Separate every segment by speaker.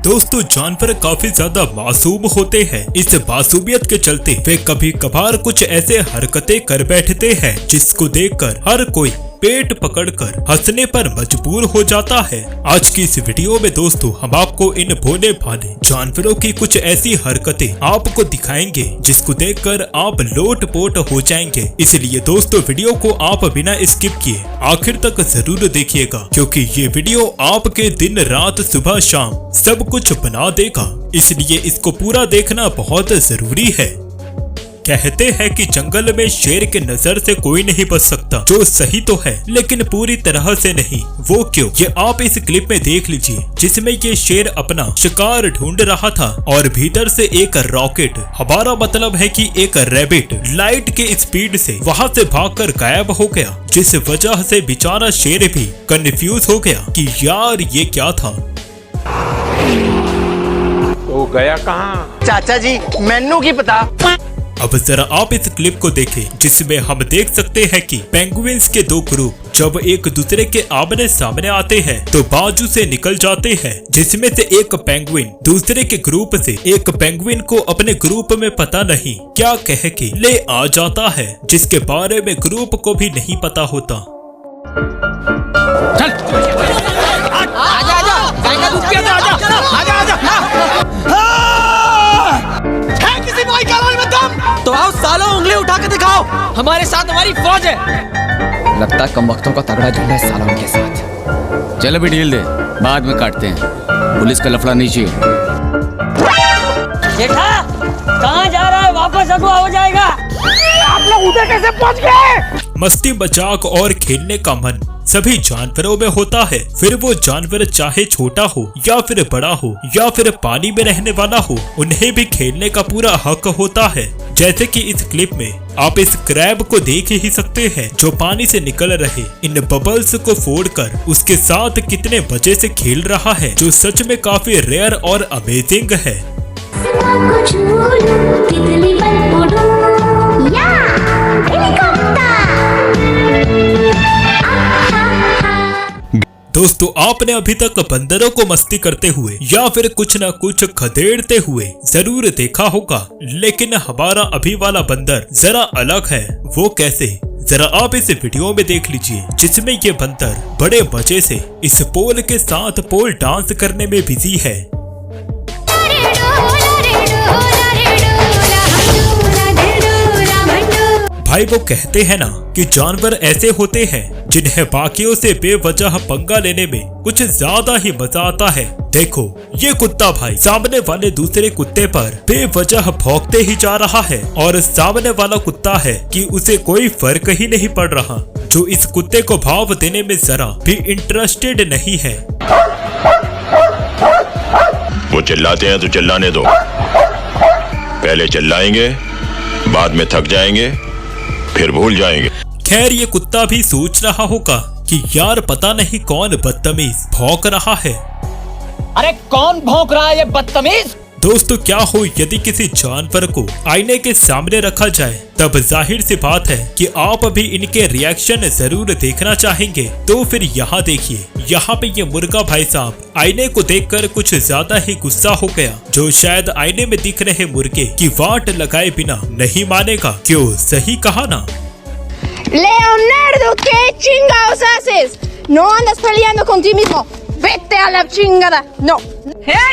Speaker 1: दोस्तों जानवर काफी ज्यादा मासूम होते हैं। इस मासूमियत के चलते वे कभी कभार कुछ ऐसे हरकतें कर बैठते हैं जिसको देखकर हर कोई पेट पकड़कर हंसने पर मजबूर हो जाता है। आज की इस वीडियो में दोस्तों हम आपको इन भोले भाले जानवरों की कुछ ऐसी हरकतें आपको दिखाएंगे जिसको देखकर आप लोटपोट हो जाएंगे। इसलिए दोस्तों वीडियो को आप बिना स्किप किए आखिर तक जरूर देखिएगा, क्योंकि ये वीडियो आपके दिन रात सुबह शाम सब कुछ बना देगा। इसलिए इसको पूरा देखना बहुत जरूरी है। कहते हैं कि जंगल में शेर के नजर से कोई नहीं बच सकता, जो सही तो है लेकिन पूरी तरह से नहीं। वो क्यों, ये आप इस क्लिप में देख लीजिए, जिसमें ये शेर अपना शिकार ढूंढ रहा था और भीतर से एक रॉकेट, हमारा मतलब है कि एक रैबिट, लाइट के स्पीड से वहां से भागकर गायब हो गया, जिस वजह से बेचारा शेर भी कंफ्यूज हो गया कि यार ये क्या था।
Speaker 2: तो गया कहाँ?
Speaker 3: चाचा जी मैनू की पता।
Speaker 1: अब जरा आप इस क्लिप को देखें, जिसमें हम देख सकते हैं कि पेंगुइन्स के दो ग्रुप जब एक दूसरे के आमने सामने आते हैं तो बाजू से निकल जाते हैं, जिसमें से एक पेंगुइन दूसरे के ग्रुप से एक पेंगुइन को अपने ग्रुप में पता नहीं क्या कह के ले आ जाता है, जिसके बारे में ग्रुप को भी नहीं पता होता।
Speaker 4: तो आओ सालों उंगली उठा के दिखाओ, हमारे साथ हमारी फौज है।
Speaker 5: लगता है कम वक्तों का तगड़ा झुंड है सालों के साथ। चलो भी ढील दे, बाद में काटते हैं, पुलिस का लफड़ा नहीं चाहिए।
Speaker 6: जेठा कहाँ जा रहा है, वापस अगुआ हो जाएगा।
Speaker 2: आप लोग उधर कैसे पहुंच गए?
Speaker 1: मस्ती मजाक और खेलने का मन सभी जानवरों में होता है, फिर वो जानवर चाहे छोटा हो या फिर बड़ा हो या फिर पानी में रहने वाला हो, उन्हें भी खेलने का पूरा हक होता है। जैसे कि इस क्लिप में आप इस क्रैब को देख ही सकते हैं, जो पानी से निकल रहे इन बबल्स को फोड़कर उसके साथ कितने मजे से खेल रहा है, जो सच में काफी रेयर और अमेजिंग है। दोस्तों आपने अभी तक बंदरों को मस्ती करते हुए या फिर कुछ न कुछ खदेड़ते हुए जरूर देखा होगा, लेकिन हमारा अभी वाला बंदर जरा अलग है। वो कैसे, जरा आप इस वीडियो में देख लीजिए, जिसमें ये बंदर बड़े मजे से इस पोल के साथ पोल डांस करने में बिजी है। भाई वो कहते हैं ना कि जानवर ऐसे होते हैं जिन्हें बाकियों से बेवजह पंगा लेने में कुछ ज्यादा ही मजा आता है। देखो ये कुत्ता भाई सामने वाले दूसरे कुत्ते पर बेवजह भौंकते ही जा रहा है, और सामने वाला कुत्ता है कि उसे कोई फर्क ही नहीं पड़ रहा, जो इस कुत्ते को भाव देने में जरा भी इंटरेस्टेड नहीं है।
Speaker 7: वो चिल्लाते हैं तो चिल्लाने दो, पहले चिल्लाएंगे बाद में थक जाएंगे फिर भूल जाएंगे।
Speaker 1: खैर ये कुत्ता भी सोच रहा होगा कि यार पता नहीं कौन बदतमीज भौंक रहा है।
Speaker 4: अरे कौन भौंक रहा है ये बदतमीज?
Speaker 1: दोस्तों क्या हो यदि किसी जानवर को आईने के सामने रखा जाए, तब जाहिर सी बात है कि आप भी इनके रिएक्शन जरूर देखना चाहेंगे। तो फिर यहाँ देखिए, यहाँ पे ये मुर्गा भाई साहब आईने को देखकर कुछ ज्यादा ही गुस्सा हो गया, जो शायद आईने में दिख रहे मुर्गे की वाट लगाए बिना नहीं मानेगा। क्यों, सही कहा ना?
Speaker 8: Leonardo, qué chingados haces? No andas peleando con ti mismo. Vete a la chingada. No.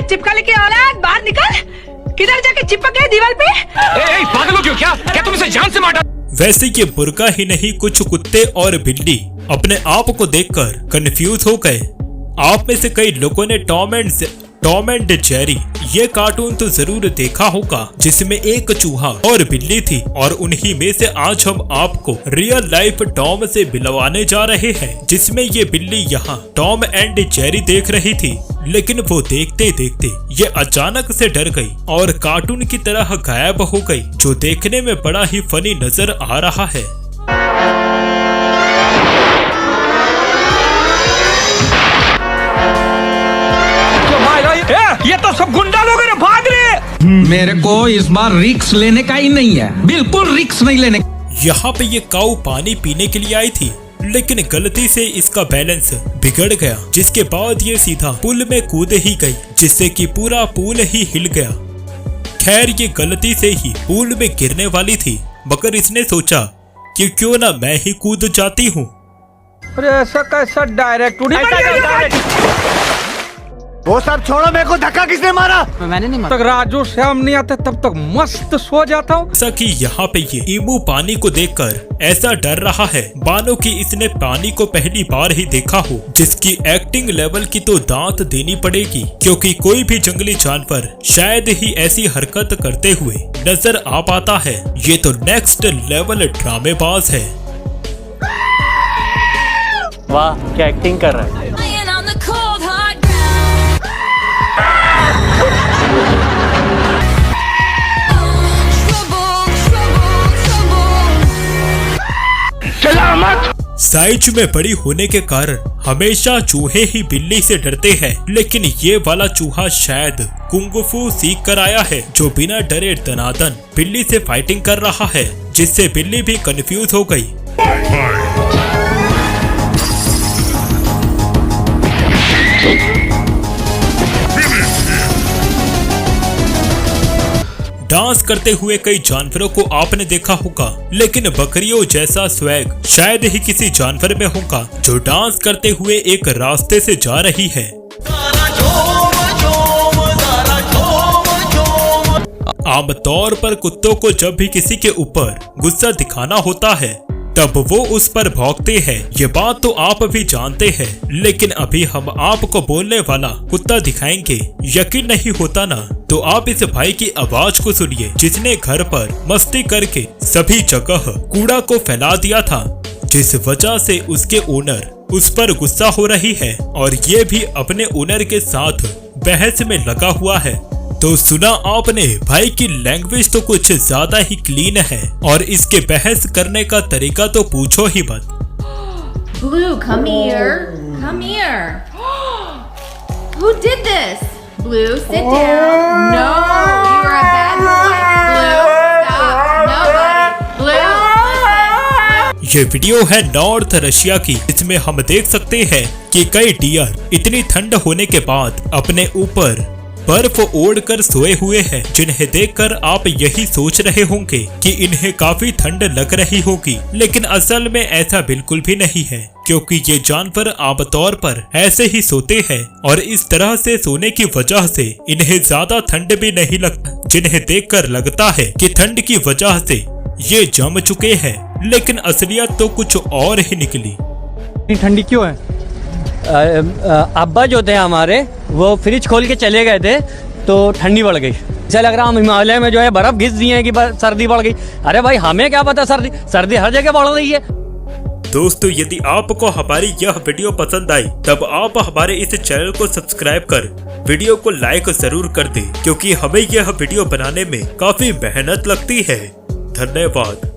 Speaker 9: चिपकली की औलाद, बाहर निकल। किधर जाके चिपक गए दीवार पे?
Speaker 2: पागल हो क्या तुम इसे जान से मार?
Speaker 1: वैसे ये मुर्गा ही नहीं, कुछ कुत्ते और बिल्ली अपने आप को देखकर कंफ्यूज हो गए। आप में से कई लोगों ने टॉम एंड जेरी ये कार्टून तो जरूर देखा होगा, जिसमें एक चूहा और बिल्ली थी, और उन्हीं में से आज हम आपको रियल लाइफ टॉम से मिलवाने जा रहे हैं, जिसमें ये बिल्ली यहाँ टॉम एंड जेरी देख रही थी, लेकिन वो देखते देखते ये अचानक से डर गई और कार्टून की तरह गायब हो गई, जो देखने में बड़ा ही फनी नजर आ रहा है।
Speaker 2: ये तो सब गुंडा लोग हैं, भाग रहे।
Speaker 10: मेरे को इस बार रिक्स लेने का ही नहीं है, बिल्कुल रिक्स नहीं लेने।
Speaker 1: यहाँ पे ये काऊ पानी पीने के लिए आई थी, लेकिन गलती से इसका बैलेंस बिगड़ गया, जिसके बाद ये सीधा पुल में कूद ही गई, जिससे कि पूरा पुल ही हिल गया। खैर ये गलती से ही पुल में गिरने वाली थी, मगर इसने सोचा कि क्यों ना मैं ही कूद जाती हूँ।
Speaker 2: अरे ऐसा कैसा डायरेक्ट उड़ी
Speaker 3: वो सब छोड़ो, मेरे को धक्का किसने मारा?
Speaker 4: मैंने नहीं मारा।
Speaker 2: तक राजू श्याम नहीं आते तब तक मस्त सो जाता हूँ।
Speaker 1: जैसा कि यहाँ पे ये ईमू पानी को देखकर ऐसा डर रहा है मानो कि इसने पानी को पहली बार ही देखा हो, जिसकी एक्टिंग लेवल की तो दांत देनी पड़ेगी, क्योंकि कोई भी जंगली जानवर शायद ही ऐसी हरकत करते हुए नजर आ पाता है। ये तो नेक्स्ट लेवल ड्रामेबाज है।
Speaker 6: वाह क्या एक्टिंग कर रहा है। साइज में बड़ी होने के कारण हमेशा चूहे ही बिल्ली से डरते हैं, लेकिन ये वाला चूहा शायद कुंग-फू सीख कर आया है, जो बिना डरे दनादन बिल्ली से फाइटिंग कर रहा है, जिससे बिल्ली भी कंफ्यूज हो गई। डांस करते हुए कई जानवरों को आपने देखा होगा, लेकिन बकरियों जैसा स्वैग शायद ही किसी जानवर में होगा जो डांस करते हुए एक रास्ते से जा रही है। आमतौर पर कुत्तों को जब भी किसी के ऊपर गुस्सा दिखाना होता है तब वो उस पर भौंकते हैं, ये बात तो आप भी जानते हैं, लेकिन अभी हम आपको बोलने वाला कुत्ता दिखाएंगे। यकीन नहीं होता ना, तो आप इस भाई की आवाज को सुनिए, जिसने घर पर मस्ती करके सभी जगह कूड़ा को फैला दिया था, जिस वजह से उसके ओनर उस पर गुस्सा हो रही है और ये भी अपने ओनर के साथ बहस में लगा हुआ है। तो सुना आपने, भाई की लैंग्वेज तो कुछ ज्यादा ही क्लीन है और इसके बहस करने का तरीका तो पूछो ही मत।
Speaker 8: Blue, come here. Come here. Who did this? Blue, sit down. No, you are a bad boy. Blue, stop. Nobody. Blue.
Speaker 1: ये वीडियो है नॉर्थ रशिया की। इसमें हम देख सकते हैं कि कई डियर इतनी ठंड होने के बाद अपने ऊपर बर्फ ओढ़कर सोए हुए हैं, जिन्हें देखकर आप यही सोच रहे होंगे कि इन्हें काफी ठंड लग रही होगी, लेकिन असल में ऐसा बिल्कुल भी नहीं है, क्योंकि ये जानवर आमतौर पर ऐसे ही सोते हैं और इस तरह से सोने की वजह से इन्हें ज्यादा ठंड भी नहीं लगता, जिन्हें देखकर लगता है कि ठंड की वजह से ये जम चुके हैं, लेकिन असलियत तो कुछ और ही निकली।
Speaker 6: ठंडी क्यों है? अब्बा जो थे हमारे वो फ्रिज खोल के चले गए थे तो ठंडी बढ़ गई। ऐसा लग रहा हम हिमालय में जो है बर्फ घिस दिए हैं कि सर्दी बढ़ गई। अरे भाई हमें क्या पता, सर्दी हर जगह बढ़ रही है।
Speaker 1: दोस्तों यदि आपको हमारी यह वीडियो पसंद आई तब आप हमारे इस चैनल को सब्सक्राइब कर वीडियो को लाइक जरूर कर दें, क्योंकि हमें यह वीडियो बनाने में काफी मेहनत लगती है। धन्यवाद।